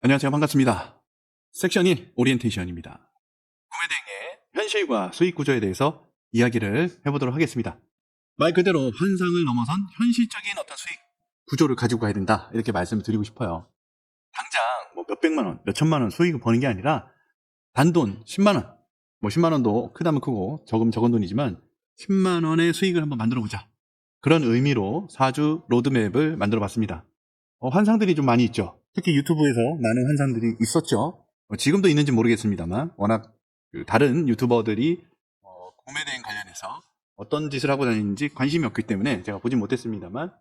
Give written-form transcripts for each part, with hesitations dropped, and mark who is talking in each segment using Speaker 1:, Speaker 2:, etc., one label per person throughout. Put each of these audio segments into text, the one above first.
Speaker 1: 안녕하세요. 반갑습니다. 섹션 1 오리엔테이션입니다. 구매대행의 현실과 수익 구조에 대해서 이야기를 해보도록 하겠습니다. 말 그대로 환상을 넘어선 현실적인 어떤 수익 구조를 가지고 가야 된다, 이렇게 말씀을 드리고 싶어요. 당장 뭐 몇백만 원, 몇천만 원 수익을 버는 게 아니라 단돈 10만 원, 뭐 10만 원도 크다면 크고 적으면 적은 돈이지만 10만 원의 수익을 한번 만들어 보자, 그런 의미로 4주 로드맵을 만들어 봤습니다. 환상들이 좀 많이 있죠. 특히 유튜브에서 많은 환상들이 있었죠. 지금도 있는지 모르겠습니다만 워낙 다른 유튜버들이 구매대행 관련해서 어떤 짓을 하고 다니는지 관심이 없기 때문에 제가 보진 못했습니다만,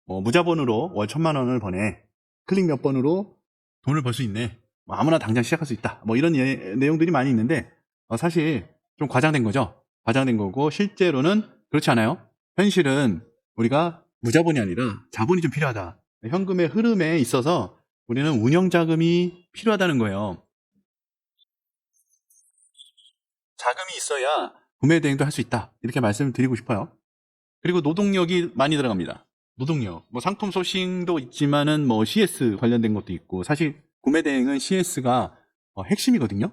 Speaker 1: 무자본으로 월 1000만 원을 버네, 클릭 몇 번으로 돈을 벌 수 있네, 뭐 아무나 당장 시작할 수 있다, 뭐 이런 내용들이 많이 있는데 사실 좀 과장된 거죠. 과장된 거고, 실제로는 그렇지 않아요. 현실은 우리가 무자본이 아니라 자본이 좀 필요하다, 현금의 흐름에 있어서 우리는 운영자금이 필요하다는 거예요. 자금이 있어야 구매대행도 할 수 있다, 이렇게 말씀을 드리고 싶어요. 그리고 노동력이 많이 들어갑니다. 노동력, 뭐 상품 소싱도 있지만은 뭐 CS 관련된 것도 있고, 사실 구매대행은 CS가 핵심이거든요.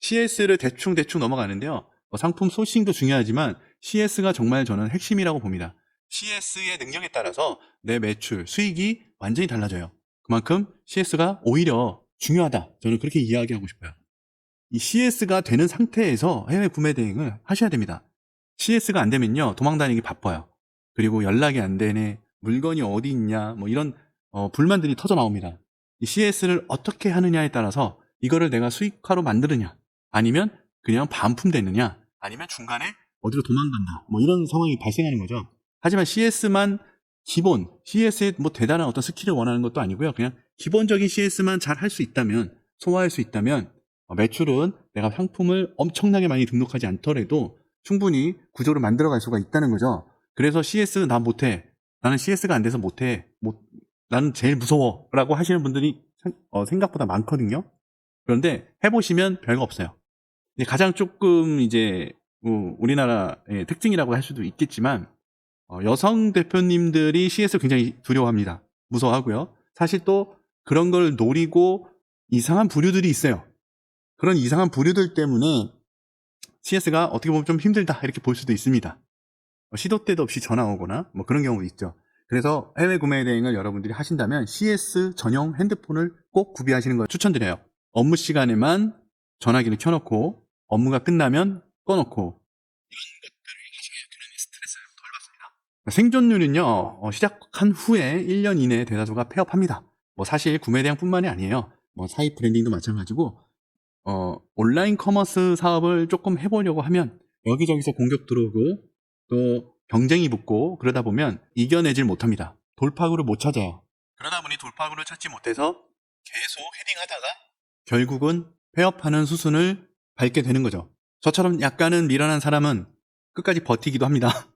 Speaker 1: CS를 대충 넘어가는데요. 상품 소싱도 중요하지만 CS가 정말 저는 핵심이라고 봅니다. CS의 능력에 따라서 내 매출, 수익이 완전히 달라져요. 그만큼 CS가 오히려 중요하다, 저는 그렇게 이야기하고 싶어요. 이 CS가 되는 상태에서 해외 구매 대행을 하셔야 됩니다. CS가 안 되면요, 도망다니기 바빠요. 그리고 연락이 안 되네, 물건이 어디 있냐, 뭐 이런 불만들이 터져 나옵니다. 이 CS를 어떻게 하느냐에 따라서 이거를 내가 수익화로 만드느냐, 아니면 그냥 반품되느냐, 아니면 중간에 어디로 도망간다, 뭐 이런 상황이 발생하는 거죠. 하지만 CS만 기본, CS에 뭐 대단한 어떤 스킬을 원하는 것도 아니고요. 그냥 기본적인 CS만 잘 할 수 있다면, 소화할 수 있다면, 매출은 내가 상품을 엄청나게 많이 등록하지 않더라도 충분히 구조를 만들어갈 수가 있다는 거죠. 그래서 CS 나 못해, 나는 CS가 안 돼서 못해, 나는 제일 무서워 라고 하시는 분들이 생각보다 많거든요. 그런데 해보시면 별거 없어요. 가장 조금 이제 우리나라의 특징이라고 할 수도 있겠지만, 여성 대표님들이 CS를 굉장히 두려워합니다. 무서워하고요. 사실 또 그런 걸 노리고 이상한 부류들이 있어요. 그런 이상한 부류들 때문에 CS가 어떻게 보면 좀 힘들다, 이렇게 볼 수도 있습니다. 시도 때도 없이 전화 오거나 뭐 그런 경우도 있죠. 그래서 해외 구매 대행을 여러분들이 하신다면 CS 전용 핸드폰을 꼭 구비하시는 걸 추천드려요. 업무 시간에만 전화기를 켜놓고 업무가 끝나면 꺼놓고, 생존율은요, 시작한 후에 1년 이내에 대다수가 폐업합니다. 뭐 사실 구매 대행뿐만이 아니에요. 뭐 사입 브랜딩도 마찬가지고, 온라인 커머스 사업을 조금 해보려고 하면 여기저기서 공격 들어오고 또 경쟁이 붙고, 그러다 보면 이겨내질 못합니다. 돌파구를 못 찾아요. 그러다 보니 돌파구를 찾지 못해서 계속 헤딩하다가 결국은 폐업하는 수순을 밟게 되는 거죠. 저처럼 약간은 미련한 사람은 끝까지 버티기도 합니다.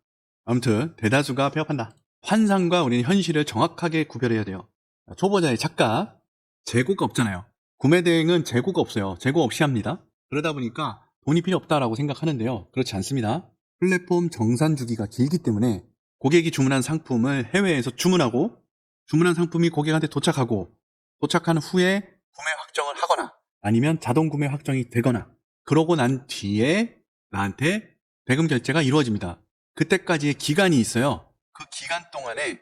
Speaker 1: 아무튼 대다수가 폐업한다. 환상과 우리는 현실을 정확하게 구별해야 돼요. 초보자의 착각, 재고가 없잖아요. 구매 대행은 재고가 없어요. 재고 없이 합니다. 그러다 보니까 돈이 필요 없다라고 생각하는데요, 그렇지 않습니다. 플랫폼 정산 주기가 길기 때문에 고객이 주문한 상품을 해외에서 주문하고, 주문한 상품이 고객한테 도착하고, 도착한 후에 구매 확정을 하거나 아니면 자동 구매 확정이 되거나, 그러고 난 뒤에 나한테 대금 결제가 이루어집니다. 그때까지의 기간이 있어요. 그 기간 동안에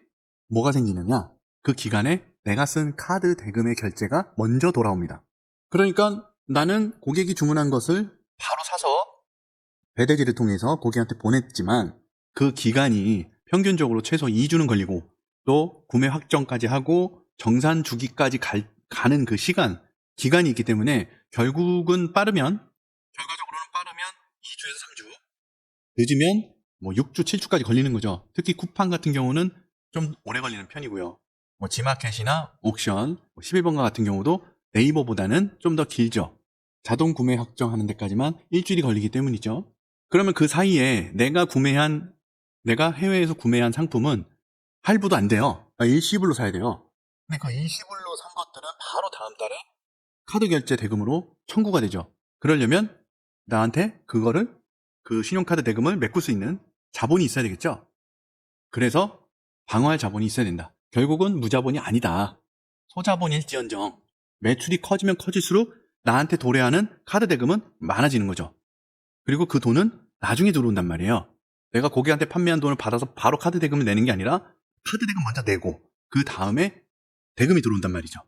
Speaker 1: 뭐가 생기느냐, 그 기간에 내가 쓴 카드 대금의 결제가 먼저 돌아옵니다. 그러니까 나는 고객이 주문한 것을 바로 사서 배대지를 통해서 고객한테 보냈지만, 그 기간이 평균적으로 최소 2주는 걸리고, 또 구매 확정까지 하고 정산 주기까지 가는 그 기간이 있기 때문에 결과적으로는 빠르면 2주에서 3주, 늦으면 뭐 6주, 7주까지 걸리는 거죠. 특히 쿠팡 같은 경우는 좀 오래 걸리는 편이고요. 뭐 지마켓이나 옥션, 11번가 같은 경우도 네이버보다는 좀 더 길죠. 자동 구매 확정하는 데까지만 일주일이 걸리기 때문이죠. 그러면 그 사이에 내가 해외에서 구매한 상품은 할부도 안 돼요. 일시불로 사야 돼요. 근데 그 일시불로 산 것들은 바로 다음 달에 카드 결제 대금으로 청구가 되죠. 그러려면 나한테 그 신용카드 대금을 메꿀 수 있는 자본이 있어야 되겠죠. 그래서 방어할 자본이 있어야 된다. 결국은 무자본이 아니다, 소자본일지언정 매출이 커지면 커질수록 나한테 도래하는 카드 대금은 많아지는 거죠. 그리고 그 돈은 나중에 들어온단 말이에요. 내가 고객한테 판매한 돈을 받아서 바로 카드 대금을 내는 게 아니라 카드 대금 먼저 내고 그 다음에 대금이 들어온단 말이죠.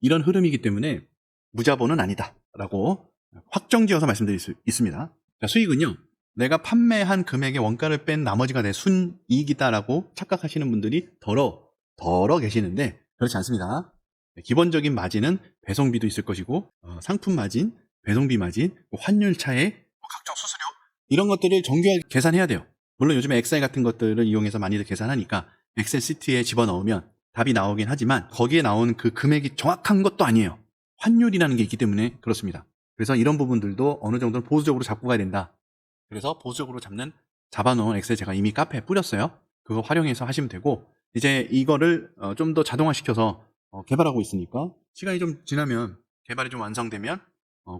Speaker 1: 이런 흐름이기 때문에 무자본은 아니다라고 확정지어서 말씀드릴 수 있습니다. 자, 수익은요. 내가 판매한 금액의 원가를 뺀 나머지가 내 순이익이다라고 착각하시는 분들이 더러 계시는데 그렇지 않습니다. 기본적인 마진은 배송비도 있을 것이고 상품 마진, 배송비 마진, 환율 차액, 각종 수수료 이런 것들을 정교하게 계산해야 돼요. 물론 요즘에 엑셀 같은 것들을 이용해서 많이들 계산하니까 엑셀 시트에 집어넣으면 답이 나오긴 하지만 거기에 나온 그 금액이 정확한 것도 아니에요. 환율이라는 게 있기 때문에 그렇습니다. 그래서 이런 부분들도 어느 정도는 보수적으로 잡고 가야 된다. 그래서 보수적으로 잡아놓은 엑셀 제가 이미 카페에 뿌렸어요. 그거 활용해서 하시면 되고 이제 이거를 좀 더 자동화시켜서 개발하고 있으니까 시간이 좀 지나면 개발이 좀 완성되면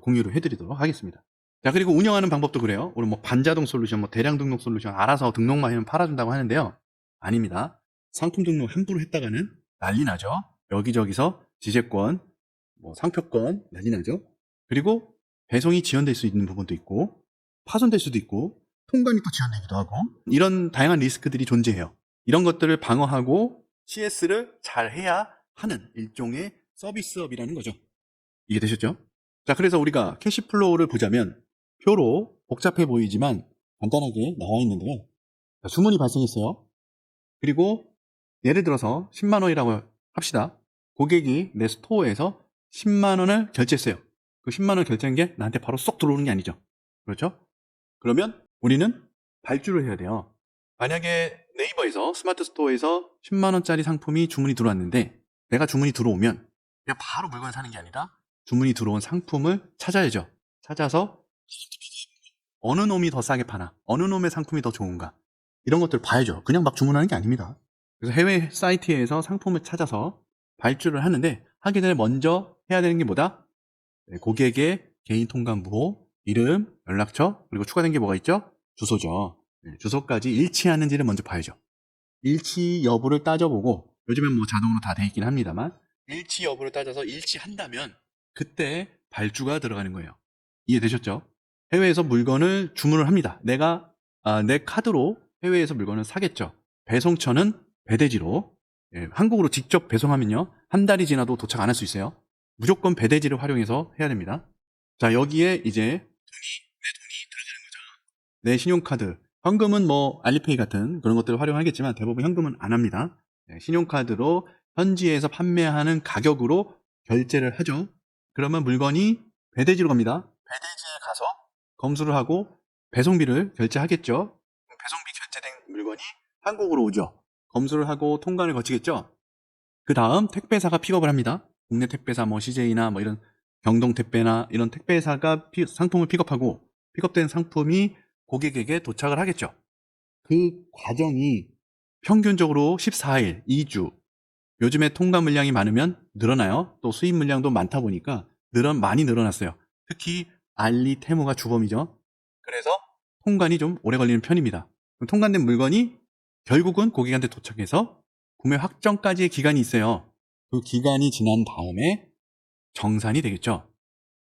Speaker 1: 공유를 해드리도록 하겠습니다. 자, 그리고 운영하는 방법도 그래요. 우리 뭐 반자동 솔루션, 뭐 대량 등록 솔루션 알아서 등록만 하면 팔아준다고 하는데요. 아닙니다. 상품 등록 함부로 했다가는 난리 나죠. 여기저기서 지재권, 뭐 상표권 난리 나죠. 그리고 배송이 지연될 수 있는 부분도 있고 파손될 수도 있고 통관이 또 지연되기도 하고 이런 다양한 리스크들이 존재해요. 이런 것들을 방어하고 CS를 잘 해야 하는 일종의 서비스업이라는 거죠. 이해되셨죠? 자, 그래서 우리가 캐시플로우를 보자면 표로 복잡해 보이지만 간단하게 나와 있는데요. 자, 주문이 발생했어요. 그리고 예를 들어서 10만 원이라고 합시다. 고객이 내 스토어에서 10만 원을 결제했어요. 그 10만 원을 결제한 게 나한테 바로 쏙 들어오는 게 아니죠. 그렇죠? 그러면 우리는 발주를 해야 돼요. 만약에 네이버에서 스마트 스토어에서 10만 원짜리 상품이 주문이 들어왔는데 내가 주문이 들어오면 그냥 바로 물건을 사는 게 아니라 주문이 들어온 상품을 찾아야죠. 찾아서 어느 놈이 더 싸게 파나, 어느 놈의 상품이 더 좋은가 이런 것들을 봐야죠. 그냥 막 주문하는 게 아닙니다. 그래서 해외 사이트에서 상품을 찾아서 발주를 하는데 하기 전에 먼저 해야 되는 게 뭐다? 고객의 개인 통관부호, 이름, 연락처, 그리고 추가된 게 뭐가 있죠? 주소죠. 주소까지 일치하는지를 먼저 봐야죠. 일치 여부를 따져보고 요즘엔 뭐 자동으로 다 돼 있긴 합니다만 일치 여부를 따져서 일치한다면 그때 발주가 들어가는 거예요. 이해되셨죠? 해외에서 물건을 주문을 합니다. 내가 내 카드로 해외에서 물건을 사겠죠. 배송처는 배대지로 한국으로 직접 배송하면요. 한 달이 지나도 도착 안 할 수 있어요. 무조건 배대지를 활용해서 해야 됩니다. 자, 여기에 이제 내 돈이 들어가는 거죠. 내 신용카드, 현금은 뭐 알리페이 같은 그런 것들을 활용하겠지만 대부분 현금은 안 합니다. 신용카드로 현지에서 판매하는 가격으로 결제를 하죠. 그러면 물건이 배대지로 갑니다. 배대지에 가서 검수를 하고 배송비를 결제하겠죠. 배송비 결제된 물건이 한국으로 오죠. 검수를 하고 통관을 거치겠죠. 그 다음 택배사가 픽업을 합니다. 국내 택배사 뭐 CJ나 뭐 이런 경동 택배나 이런 택배사가 상품을 픽업하고 픽업된 상품이 고객에게 도착을 하겠죠. 그 과정이 평균적으로 14일, 2주. 요즘에 통관 물량이 많으면 늘어나요. 또 수입 물량도 많다 보니까 많이 늘어났어요. 특히 알리, 테무가 주범이죠. 그래서 통관이 좀 오래 걸리는 편입니다. 통관된 물건이 결국은 고객한테 도착해서 구매 확정까지의 기간이 있어요. 그 기간이 지난 다음에 정산이 되겠죠.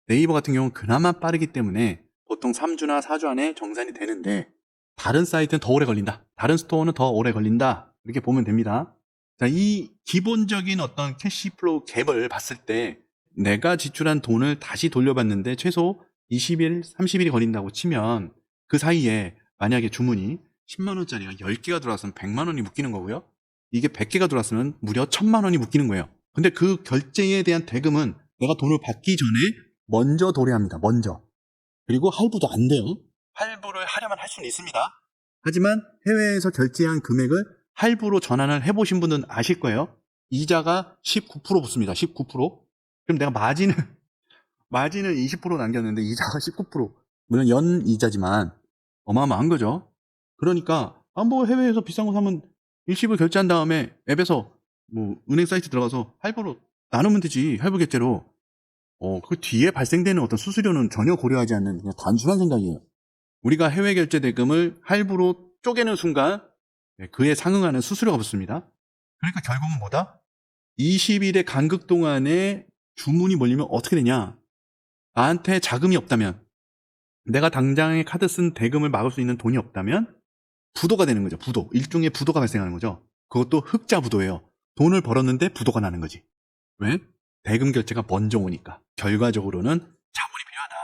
Speaker 1: 네이버 같은 경우는 그나마 빠르기 때문에 보통 3주나 4주 안에 정산이 되는데 다른 사이트는 더 오래 걸린다. 다른 스토어는 더 오래 걸린다. 이렇게 보면 됩니다. 자, 이 기본적인 어떤 캐시플로우 갭을 봤을 때 내가 지출한 돈을 다시 돌려받는데 최소 20일, 30일이 걸린다고 치면 그 사이에 만약에 주문이 10만 원짜리가 10개가 들어왔으면 100만 원이 묶이는 거고요. 이게 100개가 들어왔으면 무려 1000만 원이 묶이는 거예요. 근데 그 결제에 대한 대금은 내가 돈을 받기 전에 먼저 도래합니다. 먼저. 그리고 할부도 안 돼요. 할부를 하려면 할 수는 있습니다. 하지만 해외에서 결제한 금액을 할부로 전환을 해보신 분은 아실 거예요. 이자가 19% 붙습니다. 19%. 그럼 내가 마진을 20% 남겼는데 이자가 19%. 물론 연 이자지만 어마어마한 거죠. 그러니까 뭐 해외에서 비싼 거 사면 일시불 결제한 다음에 앱에서 뭐 은행 사이트 들어가서 할부로 나누면 되지. 할부 결제로. 그 뒤에 발생되는 어떤 수수료는 전혀 고려하지 않는 그냥 단순한 생각이에요. 우리가 해외 결제 대금을 할부로 쪼개는 순간 그에 상응하는 수수료가 붙습니다. 그러니까 결국은 뭐다? 20일의 간극 동안에 주문이 몰리면 어떻게 되냐? 나한테 자금이 없다면, 내가 당장에 카드 쓴 대금을 막을 수 있는 돈이 없다면 부도가 되는 거죠. 부도. 일종의 부도가 발생하는 거죠. 그것도 흑자 부도예요. 돈을 벌었는데 부도가 나는 거지. 왜? 대금 결제가 먼저 오니까. 결과적으로는 자본이 필요하다.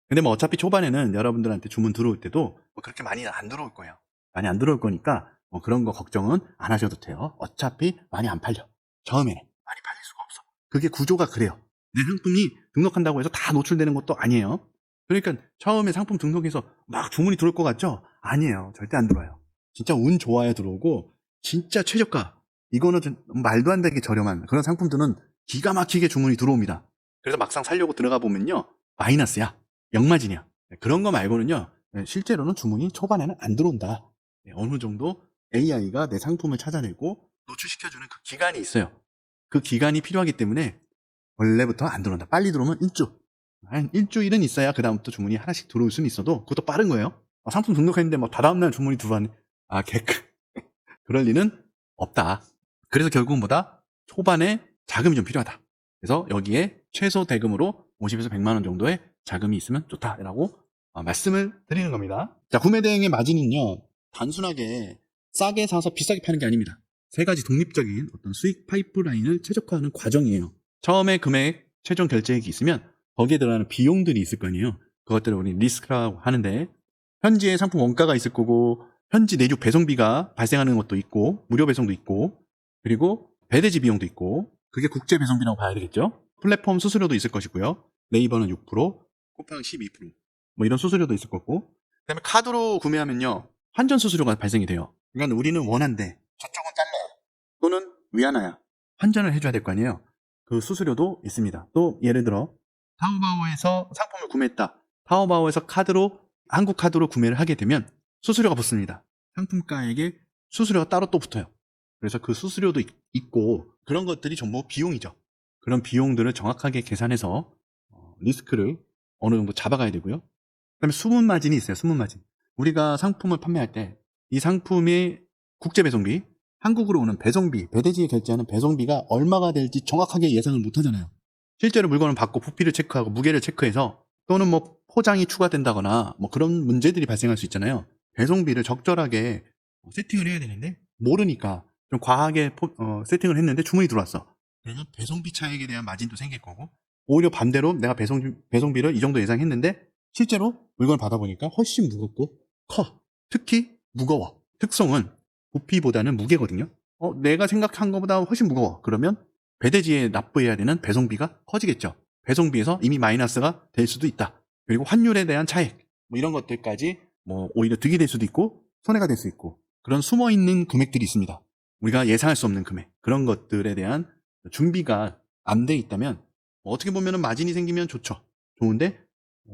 Speaker 1: 근데 뭐 어차피 초반에는 여러분들한테 주문 들어올 때도 뭐 그렇게 많이 안 들어올 거예요. 많이 안 들어올 거니까 뭐 그런 거 걱정은 안 하셔도 돼요. 어차피 많이 안 팔려. 처음에는 많이 팔릴 수가 없어. 그게 구조가 그래요. 내 상품이 등록한다고 해서 다 노출되는 것도 아니에요. 그러니까 처음에 상품 등록해서 막 주문이 들어올 것 같죠? 아니에요. 절대 안 들어와요. 진짜 운 좋아야 들어오고 진짜 최저가, 이거는 말도 안 되게 저렴한 그런 상품들은 기가 막히게 주문이 들어옵니다. 그래서 막상 살려고 들어가 보면요, 마이너스야. 역마진이야. 그런 거 말고는요, 실제로는 주문이 초반에는 안 들어온다. 어느 정도 AI가 내 상품을 찾아내고 노출시켜주는 그 기간이 있어요. 그 기간이 필요하기 때문에 원래부터 안 들어온다. 빨리 들어오면 일주, 한 일주일은 있어야 그 다음부터 주문이 하나씩 들어올 수는 있어도 그것도 빠른 거예요. 상품 등록했는데 뭐 다다음날 주문이 들어왔네. 개크. 그럴 리는 없다. 그래서 결국은 뭐다? 초반에 자금이 좀 필요하다. 그래서 여기에 최소 대금으로 50에서 100만 원 정도의 자금이 있으면 좋다라고 말씀을 드리는 겁니다. 자, 구매 대행의 마진은요, 단순하게 싸게 사서 비싸게 파는 게 아닙니다. 세 가지 독립적인 어떤 수익 파이프라인을 최적화하는 과정이에요. 처음에 금액 최종 결제액이 있으면 거기에 들어가는 비용들이 있을 거 아니에요. 그것들을 우리 리스크라고 하는데, 현지의 상품 원가가 있을 거고, 현지 내주 배송비가 발생하는 것도 있고, 무료 배송도 있고, 그리고 배대지 비용도 있고, 그게 국제 배송비라고 봐야 되겠죠. 플랫폼 수수료도 있을 것이고요. 네이버는 6%, 쿠팡 12%, 뭐 이런 수수료도 있을 거고, 그다음에 카드로 구매하면요, 환전 수수료가 발생이 돼요. 그러니까 우리는 원한데 저쪽은 달러야 또는 위안화야, 환전을 해줘야 될 거 아니에요. 그 수수료도 있습니다. 또 예를 들어 타오바오에서 상품을 구매했다. 타오바오에서 한국 카드로 구매를 하게 되면 수수료가 붙습니다. 상품가액에 수수료가 따로 또 붙어요. 그래서 그 수수료도 있고, 그런 것들이 전부 비용이죠. 그런 비용들을 정확하게 계산해서 리스크를 어느 정도 잡아가야 되고요. 그다음에 숨은 마진이 있어요. 숨은 마진. 우리가 상품을 판매할 때 이 상품의 국제 배송비, 한국으로 오는 배송비, 배대지에 결제하는 배송비가 얼마가 될지 정확하게 예상을 못 하잖아요. 실제로 물건을 받고 부피를 체크하고 무게를 체크해서, 또는 뭐 포장이 추가된다거나 뭐 그런 문제들이 발생할 수 있잖아요. 배송비를 적절하게 세팅을 해야 되는데 모르니까 좀 과하게 세팅을 했는데 주문이 들어왔어. 그러면 배송비 차익에 대한 마진도 생길 거고, 오히려 반대로 내가 배송비를 이 정도 예상했는데 실제로 물건을 받아보니까 훨씬 무겁고 커. 특히 무거워. 특성은 부피보다는 무게거든요. 내가 생각한 것보다 훨씬 무거워. 그러면 배대지에 납부해야 되는 배송비가 커지겠죠. 배송비에서 이미 마이너스가 될 수도 있다. 그리고 환율에 대한 차익, 뭐 이런 것들까지 뭐 오히려 득이 될 수도 있고 손해가 될 수 있고, 그런 숨어있는 금액들이 있습니다. 우리가 예상할 수 없는 금액, 그런 것들에 대한 준비가 안 돼 있다면 어떻게 보면 마진이 생기면 좋죠. 좋은데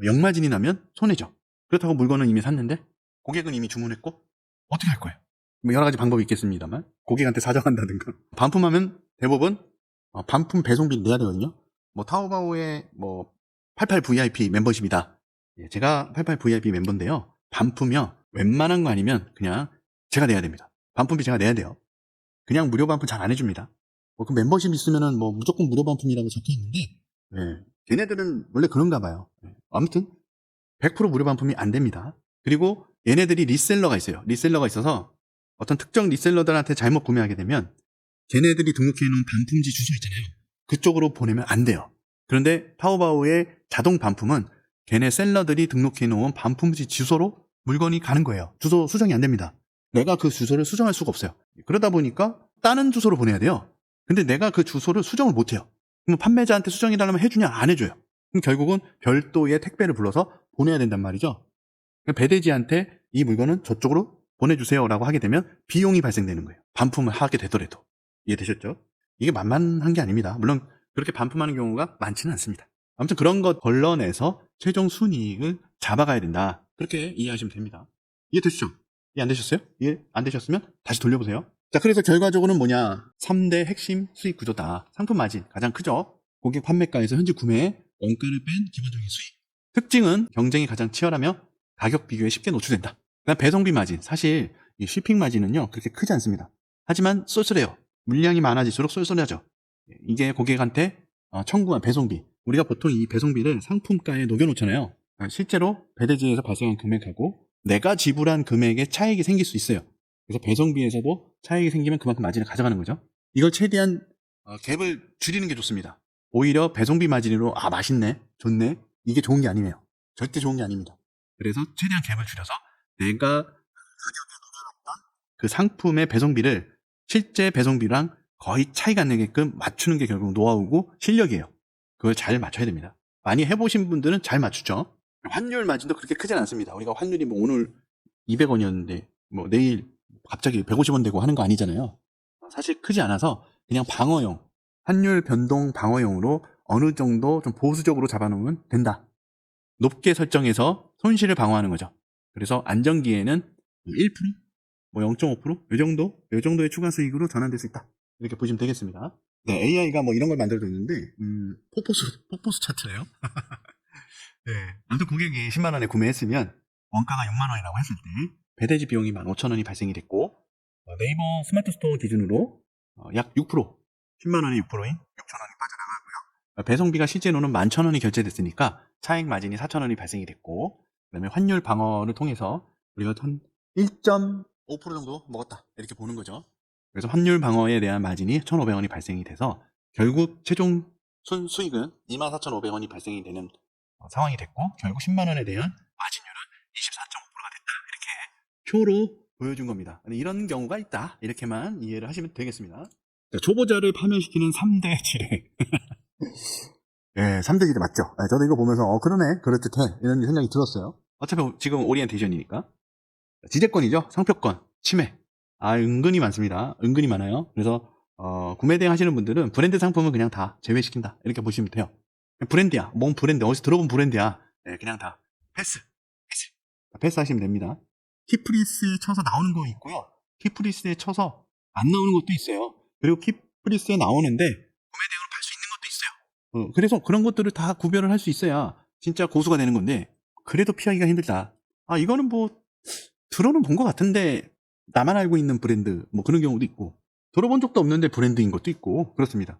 Speaker 1: 역마진이 나면 손해죠. 그렇다고 물건은 이미 샀는데 고객은 이미 주문했고 어떻게 할 거예요? 뭐 여러 가지 방법이 있겠습니다만, 고객한테 사정한다든가. 반품하면 대부분 반품 배송비를 내야 되거든요. 뭐 타오바오의 뭐 88VIP 멤버십이다. 제가 88VIP 멤버인데요. 반품이요, 웬만한 거 아니면 그냥 제가 내야 됩니다. 반품비 제가 내야 돼요. 그냥 무료 반품 잘 안 해줍니다. 그 멤버십 있으면은 뭐 무조건 무료 반품이라고 적혀 있는데, 걔네들은 원래 그런가 봐요. 아무튼 100% 무료 반품이 안 됩니다. 그리고 얘네들이 리셀러가 있어요. 리셀러가 있어서 어떤 특정 리셀러들한테 잘못 구매하게 되면 걔네들이 등록해 놓은 반품지 주소 있잖아요. 그쪽으로 보내면 안 돼요. 그런데 타오바오의 자동 반품은 걔네 셀러들이 등록해 놓은 반품지 주소로 물건이 가는 거예요. 주소 수정이 안 됩니다. 내가 그 주소를 수정할 수가 없어요. 그러다 보니까 다른 주소로 보내야 돼요. 근데 내가 그 주소를 수정을 못 해요. 그럼 판매자한테 수정해달라면 해주냐? 안 해줘요. 그럼 결국은 별도의 택배를 불러서 보내야 된단 말이죠. 배대지한테 이 물건은 저쪽으로 보내주세요라고 하게 되면 비용이 발생되는 거예요. 반품을 하게 되더라도. 이해되셨죠? 이게 만만한 게 아닙니다. 물론 그렇게 반품하는 경우가 많지는 않습니다. 아무튼 그런 것 걸러내서 최종 순이익을 잡아가야 된다. 그렇게 이해하시면 됩니다. 이해되시죠? 이해 안 되셨어요? 이해 안 되셨으면 다시 돌려보세요. 자, 그래서 결과적으로는 뭐냐? 3대 핵심 수익 구조다. 상품 마진 가장 크죠. 고객 판매가에서 현지 구매에 원가를 뺀 기본적인 수익. 특징은 경쟁이 가장 치열하며 가격 비교에 쉽게 노출된다. 그다음 배송비 마진. 사실 이 쉬핑 마진은요, 그렇게 크지 않습니다. 하지만 쏠쏠해요. 물량이 많아질수록 쏠쏠하죠. 이게 고객한테 청구한 배송비. 우리가 보통 이 배송비를 상품가에 녹여놓잖아요. 실제로 배대지에서 발생한 금액하고 내가 지불한 금액에 차익이 생길 수 있어요. 그래서 배송비에서도 차익이 생기면 그만큼 마진을 가져가는 거죠. 이걸 최대한 갭을 줄이는 게 좋습니다. 오히려 배송비 마진으로 맛있네, 좋네, 이게 좋은 게 아니에요. 절대 좋은 게 아닙니다. 그래서 최대한 갭을 줄여서 내가 그 상품의 배송비를 실제 배송비랑 거의 차이가 안 나게끔 맞추는 게 결국 노하우고 실력이에요. 그걸 잘 맞춰야 됩니다. 많이 해보신 분들은 잘 맞추죠. 환율 마진도 그렇게 크진 않습니다. 우리가 환율이 뭐 오늘 200원이었는데 뭐 내일 갑자기 150원 되고 하는 거 아니잖아요. 사실 크지 않아서 그냥 방어용, 환율 변동 방어용으로 어느 정도 좀 보수적으로 잡아놓으면 된다. 높게 설정해서 손실을 방어하는 거죠. 그래서 안정기에는 1%? 뭐 0.5%? 이 정도의 추가 수익으로 전환될 수 있다. 이렇게 보시면 되겠습니다. 네, AI가 뭐 이런 걸 만들어줬는데, 폭포수 차트래요. 네. 아무튼 고객이 10만원에 구매했으면, 원가가 6만원이라고 했을 때, 배대지 비용이 15,000원이 발생이 됐고, 네이버 스마트 스토어 기준으로 약 6%, 10만원에 6%인 6,000원이 빠져나가고요. 배송비가 실제로는 11,000원이 결제됐으니까, 차익 마진이 4,000원이 발생이 됐고, 그 다음에 환율 방어를 통해서 우리가 한 1.5% 정도 먹었다. 이렇게 보는 거죠. 그래서 환율 방어에 대한 마진이 1,500원이 발생이 돼서 결국 최종 순수익은 24,500원이 발생이 되는 상황이 됐고 결국 10만원에 대한 마진율은 24.5%가 됐다. 이렇게 표로 보여준 겁니다. 이런 경우가 있다. 이렇게만 이해를 하시면 되겠습니다. 초보자를 파멸시키는 3대 지뢰. 네, 3대 지뢰 맞죠? 저도 이거 보면서 그러네, 그럴듯해 이런 생각이 들었어요. 어차피 지금 오리엔테이션이니까. 지재권이죠. 상표권, 침해. 은근히 많습니다. 은근히 많아요. 그래서 구매 대행 하시는 분들은 브랜드 상품은 그냥 다 제외시킨다. 이렇게 보시면 돼요. 브랜드야. 뭔 브랜드, 어디서 들어본 브랜드야. 네, 그냥 다 패스 하시면 됩니다. 키프리스에 쳐서 나오는 거 있고요. 키프리스에 쳐서 안 나오는 것도 있어요. 그리고 키프리스에 나오는데 구매 대행으로 팔 수 있는 것도 있어요. 그래서 그런 것들을 다 구별을 할 수 있어야 진짜 고수가 되는 건데 그래도 피하기가 힘들다. 이거는 뭐 들어는 본 것 같은데 나만 알고 있는 브랜드 뭐 그런 경우도 있고 들어본 적도 없는데 브랜드인 것도 있고 그렇습니다.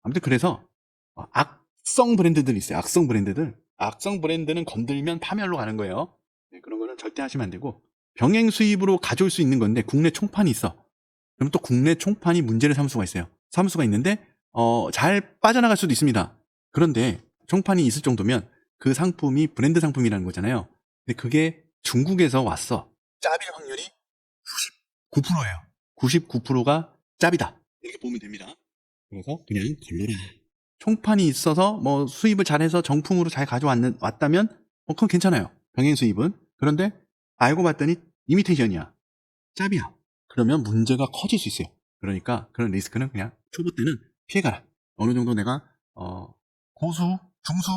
Speaker 1: 아무튼 그래서 악성 브랜드들 있어요. 악성 브랜드는 건들면 파멸로 가는 거예요. 네, 그런 거는 절대 하시면 안 되고 병행 수입으로 가져올 수 있는 건데 국내 총판이 있어. 그럼 또 국내 총판이 문제를 삼을 수가 있어요. 삼을 수가 있는데 잘 빠져나갈 수도 있습니다. 그런데 총판이 있을 정도면 그 상품이 브랜드 상품이라는 거잖아요. 근데 그게 중국에서 왔어. 짭일 확률이 99%예요. 99%가 짭이다. 이렇게 보면 됩니다. 그래서 그냥 걸러라. 총판이 있어서 뭐 수입을 잘해서 정품으로 잘 가져왔다면 그건 괜찮아요. 병행 수입은. 그런데 알고 봤더니 이미테이션이야. 짭이야. 그러면 문제가 커질 수 있어요. 그러니까 그런 리스크는 그냥 초보 때는 피해가라. 어느 정도 내가 고수, 중수,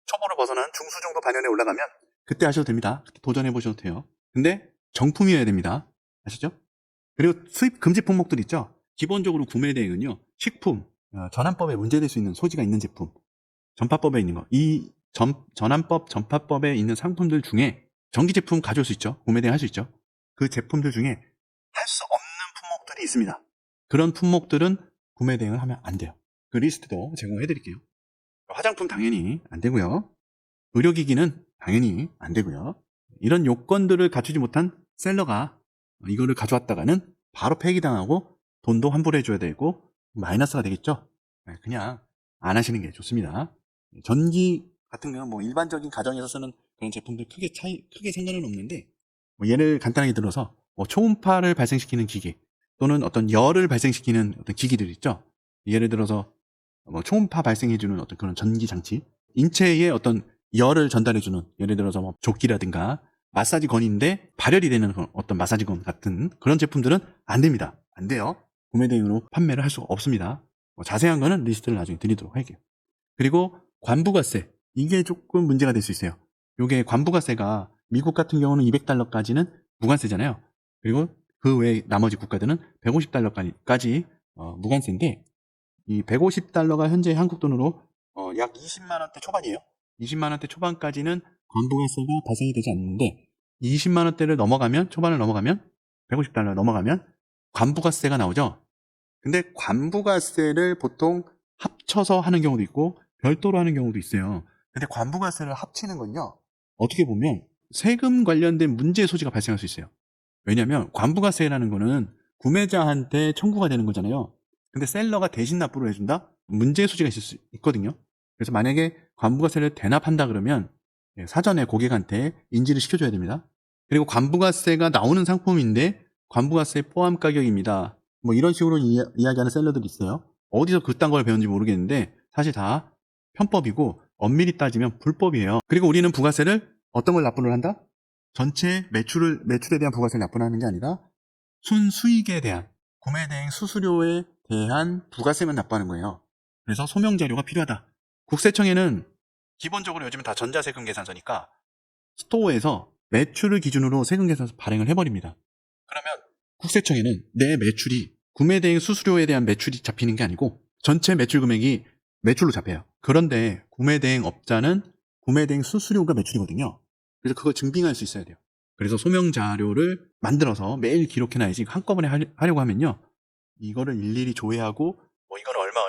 Speaker 1: 초보를 벗어난 중수 정도 반연에 올라가면 그때 하셔도 됩니다. 그때 도전해 보셔도 돼요. 근데 정품이어야 됩니다. 아시죠? 그리고 수입 금지 품목들 있죠. 기본적으로 구매 대행은요. 식품, 전환법에 문제될 수 있는 소지가 있는 제품, 전파법에 있는 거. 이 전환법, 전파법에 있는 상품들 중에 전기 제품 가져올 수 있죠. 구매 대행 할 수 있죠. 그 제품들 중에 할 수 없는 품목들이 있습니다. 그런 품목들은 구매 대행을 하면 안 돼요. 그 리스트도 제공해 드릴게요. 화장품 당연히 안 되고요. 의료기기는 당연히 안 되고요. 이런 요건들을 갖추지 못한 셀러가 이거를 가져왔다가는 바로 폐기당하고 돈도 환불해 줘야 되고 마이너스가 되겠죠. 그냥 안 하시는 게 좋습니다. 전기 같은 경우는 뭐 일반적인 가정에서 쓰는 그런 제품들 크게 상관은 없는데 뭐 예를 간단하게 들어서 뭐 초음파를 발생시키는 기기 또는 어떤 열을 발생시키는 어떤 기기들 있죠. 예를 들어서 뭐 초음파 발생해주는 어떤 그런 전기 장치, 인체에 어떤 열을 전달해주는 예를 들어서 뭐 조끼라든가 마사지 건인데 발열이 되는 어떤 마사지 건 같은 그런 제품들은 안 됩니다. 안 돼요. 구매 대행으로 판매를 할 수가 없습니다. 자세한 거는 리스트를 나중에 드리도록 할게요. 그리고 관부가세, 이게 조금 문제가 될 수 있어요. 이게 관부가세가 미국 같은 경우는 $200까지는 무관세잖아요. 그리고 그 외 나머지 국가들은 $150까지 무관세인데 이 $150가 현재 한국 돈으로 약 20만 원대 초반이에요. 20만 원대 초반까지는 관부가세가 발생이 되지 않는데 20만 원대를 넘어가면 초반을 넘어가면 $150 넘어가면 관부가세가 나오죠. 근데 관부가세를 보통 합쳐서 하는 경우도 있고 별도로 하는 경우도 있어요. 근데 관부가세를 합치는 건요, 어떻게 보면 세금 관련된 문제의 소지가 발생할 수 있어요. 왜냐하면 관부가세라는 거는 구매자한테 청구가 되는 거잖아요. 근데 셀러가 대신 납부를 해준다? 문제의 소지가 있을 수 있거든요. 그래서 만약에 관부가세를 대납한다 그러면 사전에 고객한테 인지를 시켜줘야 됩니다. 그리고 관부가세가 나오는 상품인데 관부가세 포함 가격입니다, 뭐 이런 식으로 이야기하는 셀러들이 있어요. 어디서 그딴 걸 배웠는지 모르겠는데 사실 다 편법이고 엄밀히 따지면 불법이에요. 그리고 우리는 부가세를 어떤 걸 납부를 한다? 전체 매출에 대한 부가세를 납부하는 게 아니라 순수익에 대한, 구매대행 수수료에 대한 부가세만 납부하는 거예요. 그래서 소명 자료가 필요하다. 국세청에는 기본적으로 요즘은 다 전자세금 계산서니까 스토어에서 매출을 기준으로 세금 계산서 발행을 해버립니다. 그러면 국세청에는 내 매출이 구매대행 수수료에 대한 매출이 잡히는 게 아니고 전체 매출 금액이 매출로 잡혀요. 그런데 구매대행 업자는 구매대행 수수료가 매출이거든요. 그래서 그걸 증빙할 수 있어야 돼요. 그래서 소명 자료를 만들어서 매일 기록해놔야지. 한꺼번에 하려고 하면요, 이거를 일일이 조회하고 뭐 이건 얼마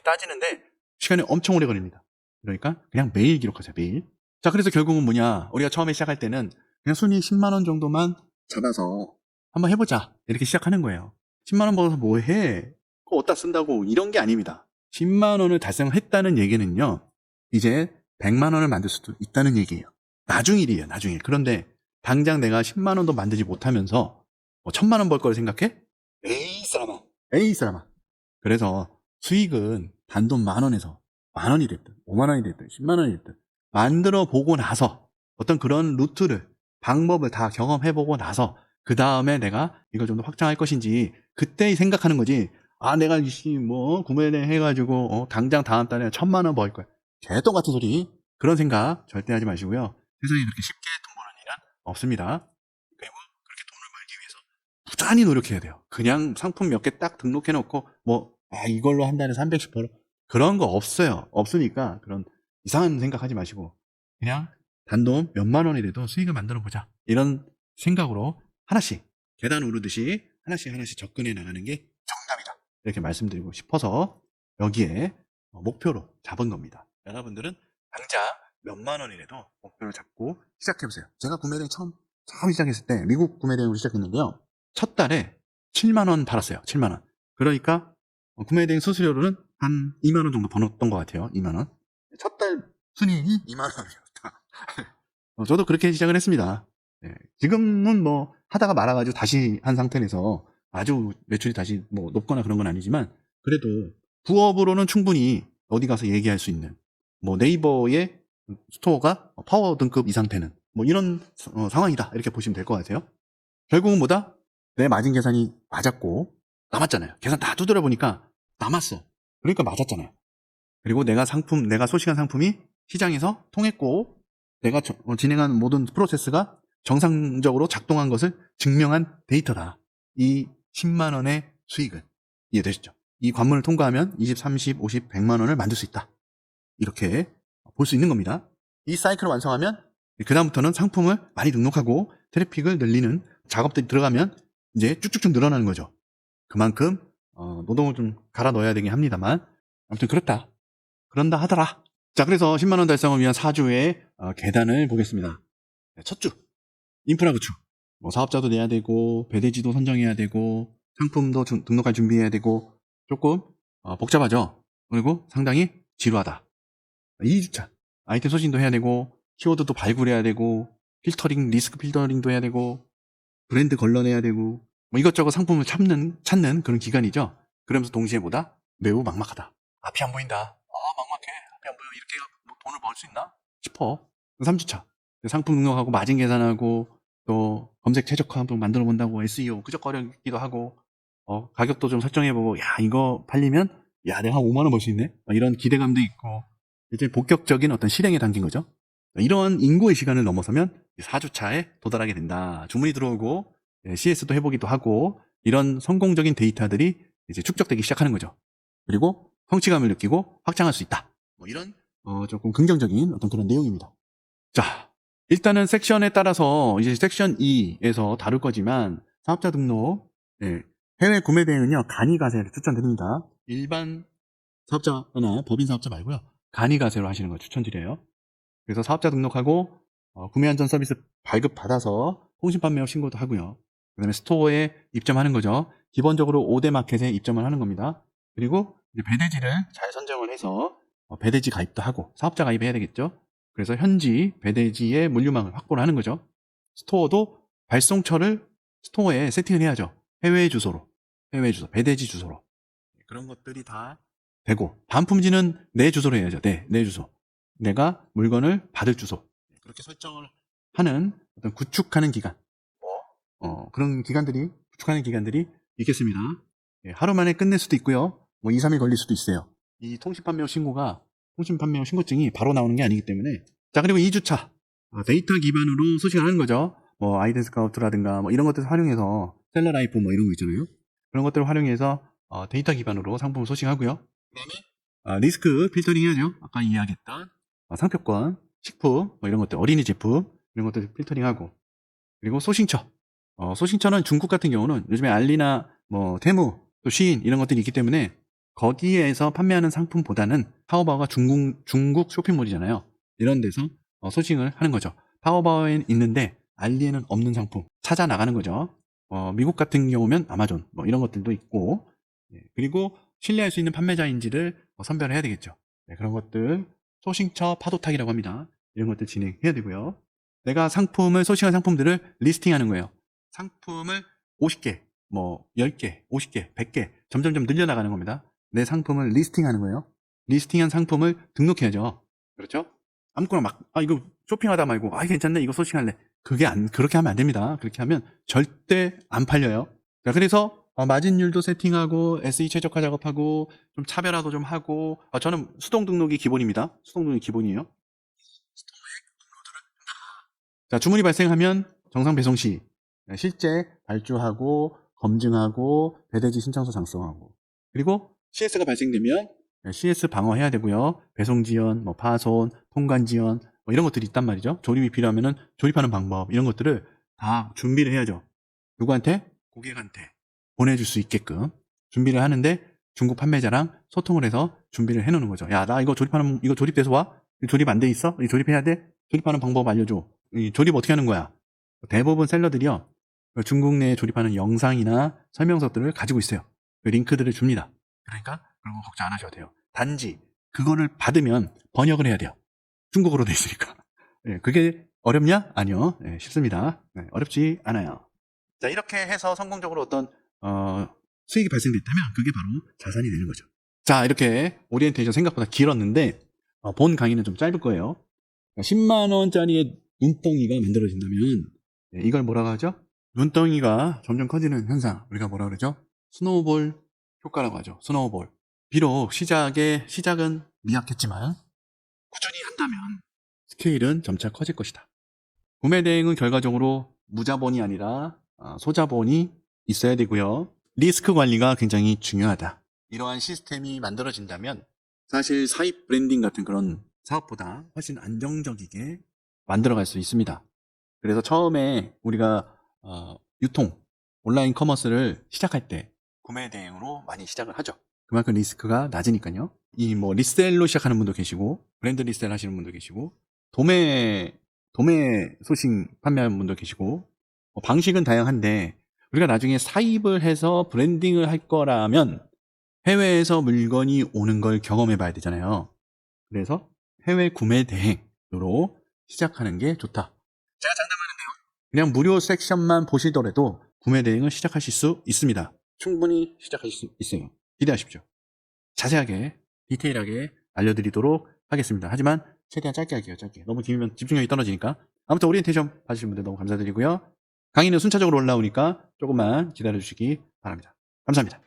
Speaker 1: 따지는데 시간이 엄청 오래 걸립니다. 그러니까 그냥 매일 기록하자, 매일. 자, 그래서 결국은 뭐냐, 우리가 처음에 시작할 때는 그냥 순위 10만 원 정도만 잡아서 한번 해보자, 이렇게 시작하는 거예요. 10만 원 벌어서 뭐 해? 그거 어디다 쓴다고, 이런 게 아닙니다. 10만 원을 달성했다는 얘기는요, 이제 100만 원을 만들 수도 있다는 얘기예요. 나중 일이에요, 나중 일. 그런데 당장 내가 10만 원도 만들지 못하면서 뭐 1000만 원 벌 걸 생각해? 에이 사람아, 에이 사람아. 그래서 수익은 단돈 10,000원에서 10,000원이 됐든 50,000원이 됐든 10만 원이 됐든 만들어 보고 나서, 어떤 그런 루트를, 방법을 다 경험해 보고 나서 그 다음에 내가 이걸 좀 더 확장할 것인지 그때 생각하는 거지. 아, 내가 뭐 구매를 해가지고 당장 다음 달에 1,000만 원 벌 거야, 개똥 같은 소리. 그런 생각 절대 하지 마시고요. 세상에 그렇게 쉽게 돈 버는 일은 없습니다. 그리고 그렇게 돈을 벌기 위해서 부단히 노력해야 돼요. 그냥 상품 몇 개 딱 등록해 놓고 이걸로 한 달에 300씩 벌어, 그런 거 없어요. 없으니까 그런 이상한 생각하지 마시고 그냥 단돈 몇만 원이라도 수익을 만들어 보자, 이런 생각으로 하나씩 계단 오르듯이 하나씩 접근해 나가는 게 정답이다, 이렇게 말씀드리고 싶어서 여기에 목표로 잡은 겁니다. 여러분들은 당장 몇만 원이라도 목표를 잡고 시작해보세요. 제가 구매대행 처음 시작했을 때 미국 구매대행으로 시작했는데요, 첫 달에 7만 원 팔았어요. 7만 원. 그러니까 구매대행 수수료로는 한 2만 원 정도 벌었던 것 같아요. 2만 원. 첫 달 순이익이 2만 원이었다. 저도 그렇게 시작을 했습니다. 네, 지금은 뭐 하다가 말아가지고 다시 한 상태라서 아주 매출이 다시 뭐 높거나 그런 건 아니지만, 그래도 부업으로는 충분히 어디 가서 얘기할 수 있는, 뭐 네이버의 스토어가 파워 등급 이상 되는 뭐 이런 상황이다, 이렇게 보시면 될 것 같아요. 결국은 뭐다? 내 마진 계산이 맞았고 남았잖아요. 계산 다 두드려 보니까 남았어. 그러니까 맞았잖아요. 그리고 내가 소식한 상품이 시장에서 통했고 내가 진행한 모든 프로세스가 정상적으로 작동한 것을 증명한 데이터다. 이 10만 원의 수익은, 이해되시죠? 이 관문을 통과하면 20, 30, 50, 100만 원을 만들 수 있다, 이렇게 볼 수 있는 겁니다. 이 사이클을 완성하면 그 다음부터는 상품을 많이 등록하고 트래픽을 늘리는 작업들이 들어가면 이제 쭉쭉쭉 늘어나는 거죠. 그만큼 노동을 좀 갈아 넣어야 되긴 합니다만, 아무튼 그런다 하더라. 자, 그래서 10만 원 달성을 위한 4주의 계단을 보겠습니다. 첫 주, 인프라 구축. 뭐 사업자도 내야 되고 배대지도 선정해야 되고 상품도 등록할 준비해야 되고 조금 복잡하죠. 그리고 상당히 지루하다. 2주차, 아이템 소진도 해야 되고 키워드도 발굴해야 되고 리스크 필터링도 해야 되고 브랜드 걸러내야 되고 뭐 이것저것 상품을 찾는 그런 기간이죠. 그러면서 동시에 매우 막막하다. 앞이 안 보인다. 막막해. 앞이 안 보여. 이렇게 뭐 돈을 벌 수 있나 싶어. 3주차, 상품 등록하고 마진 계산하고 또 검색 최적화 한번 만들어 본다고 SEO 끄적거리기도 하고 가격도 좀 설정해보고, 야, 이거 팔리면 내가 한 5만 원 벌 수 있네, 이런 기대감도 있고 이제 본격적인 어떤 실행에 담긴 거죠. 이러한 인고의 시간을 넘어서면 4주차에 도달하게 된다. 주문이 들어오고 CS도 해보기도 하고 이런 성공적인 데이터들이 이제 축적되기 시작하는 거죠. 그리고 성취감을 느끼고 확장할 수 있다. 뭐 이런 조금 긍정적인 어떤 그런 내용입니다. 자, 일단은 섹션에 따라서 이제 섹션 2에서 다룰 거지만 사업자 등록, 해외 구매 대행은요 간이 가세를 추천드립니다. 일반 사업자나 법인 사업자 말고요. 간이가세로 하시는 거 추천드려요. 그래서 사업자 등록하고 구매안전 서비스 발급받아서 통신판매업 신고도 하고요. 그 다음에 스토어에 입점하는 거죠. 기본적으로 5대 마켓에 입점을 하는 겁니다. 그리고 이제 배대지를 잘 선정을 해서 배대지 가입도 하고 사업자 가입해야 되겠죠. 그래서 현지 배대지의 물류망을 확보를 하는 거죠. 스토어도 발송처를 스토어에 세팅을 해야죠. 해외 주소로, 배대지 주소로. 그런 것들이 다 되고, 반품지는 내 주소로 해야죠. 내 주소. 내가 물건을 받을 주소. 그렇게 설정을 하는 어떤 구축하는 기간. 그런 기간들이, 구축하는 기간들이 있겠습니다. 예, 하루 만에 끝낼 수도 있고요. 2, 3일 걸릴 수도 있어요. 이 통신판매업 신고증이 바로 나오는 게 아니기 때문에. 자, 그리고 2주차. 데이터 기반으로 소식을 하는 거죠. 아이덴 스카우트라든가 이런 것들을 활용해서 셀러라이프 이런 거 있잖아요. 그런 것들을 활용해서 데이터 기반으로 상품을 소싱하고요. 그다음에 리스크 필터링 해야죠. 아까 이야기했던 상표권, 식품 이런 것들, 어린이 제품 이런 것들 필터링하고, 그리고 소싱처. 소싱처는 중국 같은 경우는 요즘에 알리나 테무, 또 시인 이런 것들이 있기 때문에 거기에서 판매하는 상품보다는 타오바오가 중국 쇼핑몰이잖아요. 이런 데서 소싱을 하는 거죠. 타오바오에는 있는데 알리에는 없는 상품 찾아 나가는 거죠. 미국 같은 경우면 아마존 이런 것들도 있고, 그리고 신뢰할 수 있는 판매자인지를 선별해야 되겠죠. 그런 것들 소싱처 파도타기라고 합니다. 이런 것들 진행해야 되고요. 내가 소싱한 상품들을 리스팅하는 거예요. 상품을 50개, 10개, 50개, 100개 점점점 늘려나가는 겁니다. 내 상품을 리스팅하는 거예요. 리스팅한 상품을 등록해야죠. 그렇죠? 아무거나 이거 쇼핑하다 말고 이거 괜찮네, 이거 소싱할래. 그렇게 하면 안 됩니다. 그렇게 하면 절대 안 팔려요. 자, 그래서 마진율도 세팅하고 SE 최적화 작업하고 좀 차별화도 좀 하고, 저는 수동 등록이 기본입니다. 수동 등록이 기본이에요. 자, 주문이 발생하면 정상 배송 시 실제 발주하고 검증하고 배대지 신청서 작성하고, 그리고 CS가 발생되면 CS 방어해야 되고요. 배송 지연, 파손, 통관 지연 이런 것들이 있단 말이죠. 조립이 필요하면은 조립하는 방법 이런 것들을 다 준비를 해야죠. 누구한테? 고객한테 보내줄 수 있게끔 준비를 하는데, 중국 판매자랑 소통을 해서 준비를 해놓는 거죠. 야, 나 이거 조립돼서 와? 조립 안 돼 있어? 조립해야 돼? 조립하는 방법 알려줘. 조립 어떻게 하는 거야? 대부분 셀러들이요, 중국 내에 조립하는 영상이나 설명서들을 가지고 있어요. 그 링크들을 줍니다. 그러니까 그런 거 걱정 안 하셔도 돼요. 단지 그거를 받으면 번역을 해야 돼요. 중국어로 돼 있으니까. 그게 어렵냐? 아니요. 쉽습니다. 어렵지 않아요. 자, 이렇게 해서 성공적으로 어떤 수익이 발생됐다면 그게 바로 자산이 되는 거죠. 자, 이렇게 오리엔테이션 생각보다 길었는데 본 강의는 좀 짧을 거예요. 10만 원짜리의 눈덩이가 만들어진다면 이걸 뭐라고 하죠? 눈덩이가 점점 커지는 현상, 우리가 뭐라 그러죠? 스노우볼 효과라고 하죠. 스노우볼. 비록 시작은 미약했지만 꾸준히 한다면 스케일은 점차 커질 것이다. 구매 대행은 결과적으로 무자본이 아니라 소자본이 있어야 되고요. 리스크 관리가 굉장히 중요하다. 이러한 시스템이 만들어진다면 사실 사입 브랜딩 같은 그런 사업보다 훨씬 안정적이게 만들어갈 수 있습니다. 그래서 처음에 우리가 온라인 커머스를 시작할 때 구매 대행으로 많이 시작을 하죠. 그만큼 리스크가 낮으니까요. 리셀로 시작하는 분도 계시고, 브랜드 리셀 하시는 분도 계시고, 도매 소싱 판매하는 분도 계시고, 방식은 다양한데, 우리가 나중에 사입을 해서 브랜딩을 할 거라면 해외에서 물건이 오는 걸 경험해 봐야 되잖아요. 그래서 해외 구매 대행으로 시작하는 게 좋다. 제가 장담하는데요, 그냥 무료 섹션만 보시더라도 구매 대행을 시작하실 수 있습니다. 충분히 시작하실 수 있어요. 기대하십시오. 자세하게 디테일하게 알려드리도록 하겠습니다. 하지만 최대한 짧게 할게요. 짧게. 너무 길면 집중력이 떨어지니까. 아무튼 오리엔테이션 봐주신 분들 너무 감사드리고요. 강의는 순차적으로 올라오니까 조금만 기다려주시기 바랍니다. 감사합니다.